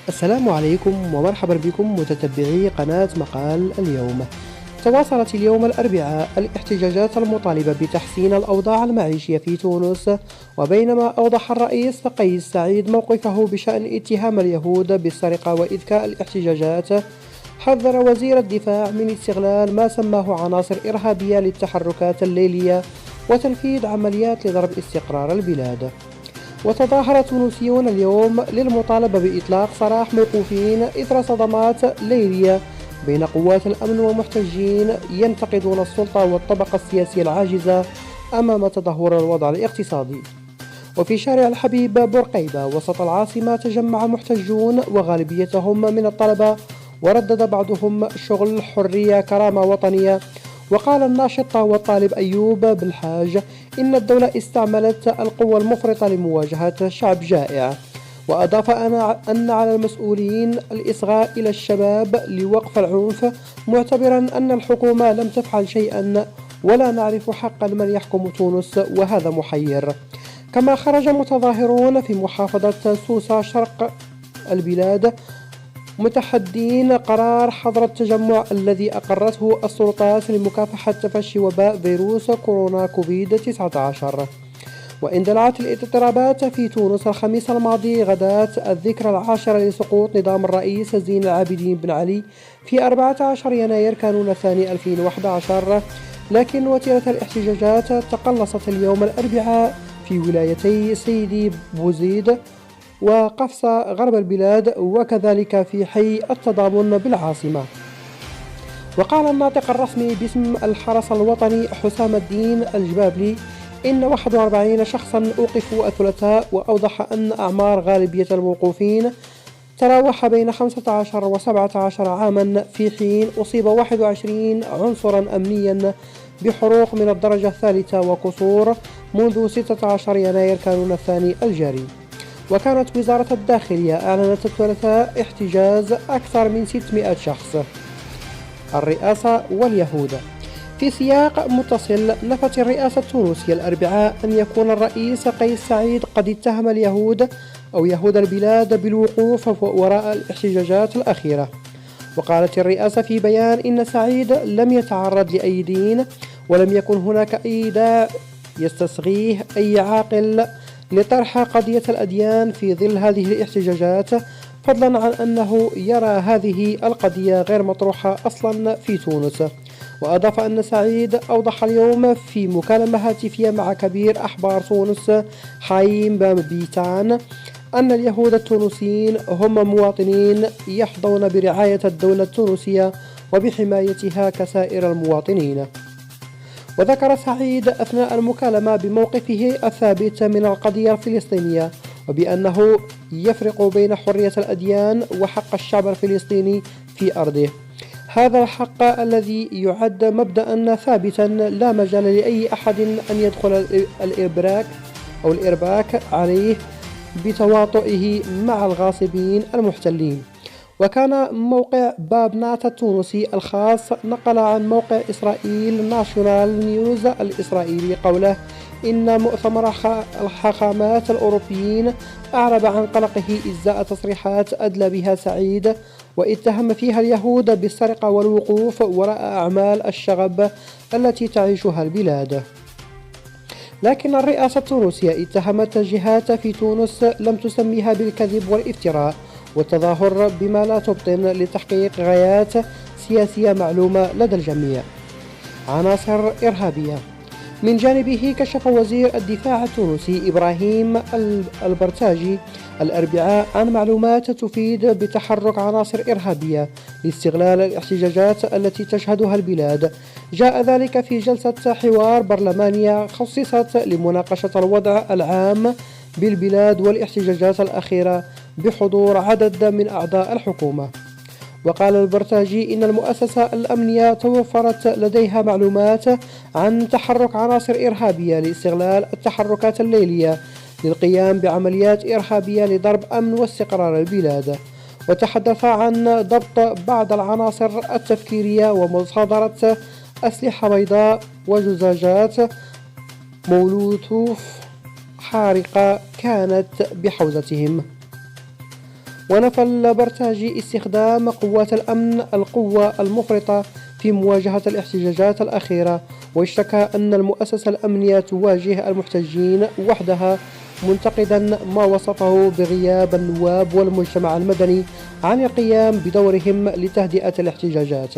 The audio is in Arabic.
السلام عليكم ومرحبا بكم متتبعي قناة مقال اليوم. تواصلت اليوم الأربعاء الاحتجاجات المطالبة بتحسين الأوضاع المعيشية في تونس، وبينما أوضح الرئيس قيس سعيد موقفه بشأن اتهام اليهود بالسرقة وإذكاء الاحتجاجات، حذر وزير الدفاع من استغلال ما سماه عناصر إرهابية للتحركات الليلية وتنفيذ عمليات لضرب استقرار البلاد. وتظاهر تونسيون اليوم للمطالبة بإطلاق سراح موقوفين إثر صدمات ليلية بين قوات الأمن ومحتجين ينتقدون السلطة والطبقة السياسية العاجزة أمام تدهور الوضع الاقتصادي. وفي شارع الحبيب بورقيبة وسط العاصمة تجمع محتجون وغالبيتهم من الطلبة، وردد بعضهم شغل حرية كرامة وطنية. وقال الناشط والطالب أيوب بالحاج إن الدولة استعملت القوة المفرطة لمواجهة شعب جائع. وأضاف أن على المسؤولين الإصغاء إلى الشباب لوقف العنف، معتبرا أن الحكومة لم تفعل شيئا ولا نعرف حقا من يحكم تونس وهذا محير. كما خرج متظاهرون في محافظة سوسة شرق البلاد متحدين قرار حظر التجمع الذي أقرته السلطات لمكافحة تفشي وباء فيروس كورونا كوفيد-19. واندلعت الاضطرابات في تونس الخميس الماضي غداة الذكرى العاشرة لسقوط نظام الرئيس زين العابدين بن علي في 14 يناير كانون الثاني 2011، لكن وتيرة الاحتجاجات تقلصت اليوم الأربعاء في ولايتي سيدي بوزيد وقفصة غرب البلاد، وكذلك في حي التضامن بالعاصمة. وقال الناطق الرسمي باسم الحرس الوطني حسام الدين الجبابلي إن 41 شخصا أوقفوا الثلاثاء، وأوضح أن أعمار غالبية الموقوفين تراوح بين 15 و 17 عاما، في حين أصيب 21 عنصرا أمنيا بحروق من الدرجة الثالثة وكسور منذ 16 يناير كانون الثاني الجاري. وكانت وزارة الداخلية أعلنت الثلاثاء احتجاز أكثر من 600 شخص. الرئاسة واليهود. في سياق متصل، نفت الرئاسة التونسية الأربعاء أن يكون الرئيس قيس سعيد قد اتهم اليهود أو يهود البلاد بالوقوف وراء الاحتجاجات الأخيرة. وقالت الرئاسة في بيان إن سعيد لم يتعرض لأي دين، ولم يكن هناك أي داع يستصغيه أي عاقل لطرح قضية الأديان في ظل هذه الاحتجاجات، فضلا عن أنه يرى هذه القضية غير مطروحة أصلا في تونس. وأضاف أن سعيد أوضح اليوم في مكالمة هاتفية مع كبير أحبار تونس حايم بامبيتان أن اليهود التونسيين هم مواطنين يحظون برعاية الدولة التونسية وبحمايتها كسائر المواطنين. وذكر سعيد أثناء المكالمة بموقفه الثابت من القضية الفلسطينية، وبأنه يفرق بين حرية الأديان وحق الشعب الفلسطيني في أرضه. هذا الحق الذي يعد مبدأ ثابتا لا مجال لأي أحد أن يدخل الإرباك عليه بتواطئه مع الغاصبين المحتلين. وكان موقع بابنات التونسي الخاص نقل عن موقع إسرائيل ناشونال نيوز الإسرائيلي قوله إن مؤتمر الحاخامات الأوروبيين أعرب عن قلقه إزاء تصريحات أدلى بها سعيد، واتهم فيها اليهود بالسرقة والوقوف وراء أعمال الشغب التي تعيشها البلاد. لكن الرئاسة التونسية اتهمت جهات في تونس لم تسميها بالكذب والافتراء والتظاهر بما لا تبطن لتحقيق غايات سياسية معلومة لدى الجميع. عناصر إرهابية. من جانبه كشف وزير الدفاع التونسي إبراهيم البرتاجي الأربعاء عن معلومات تفيد بتحرك عناصر إرهابية لاستغلال الاحتجاجات التي تشهدها البلاد. جاء ذلك في جلسة حوار برلمانية خصصت لمناقشة الوضع العام بالبلاد والاحتجاجات الأخيرة بحضور عدد من أعضاء الحكومة. وقال البرتاجي إن المؤسسة الأمنية توفرت لديها معلومات عن تحرك عناصر إرهابية لاستغلال التحركات الليلية للقيام بعمليات إرهابية لضرب أمن واستقرار البلاد. وتحدث عن ضبط بعض العناصر التفكيرية ومصادرة أسلحة بيضاء وزجاجات مولوتوف حارقة كانت بحوزتهم. ونفى البرتاجي استخدام قوات الأمن القوة المفرطة في مواجهة الاحتجاجات الأخيرة، واشتكى أن المؤسسة الأمنية تواجه المحتجين وحدها، منتقدا ما وصفه بغياب النواب والمجتمع المدني عن القيام بدورهم لتهدئة الاحتجاجات.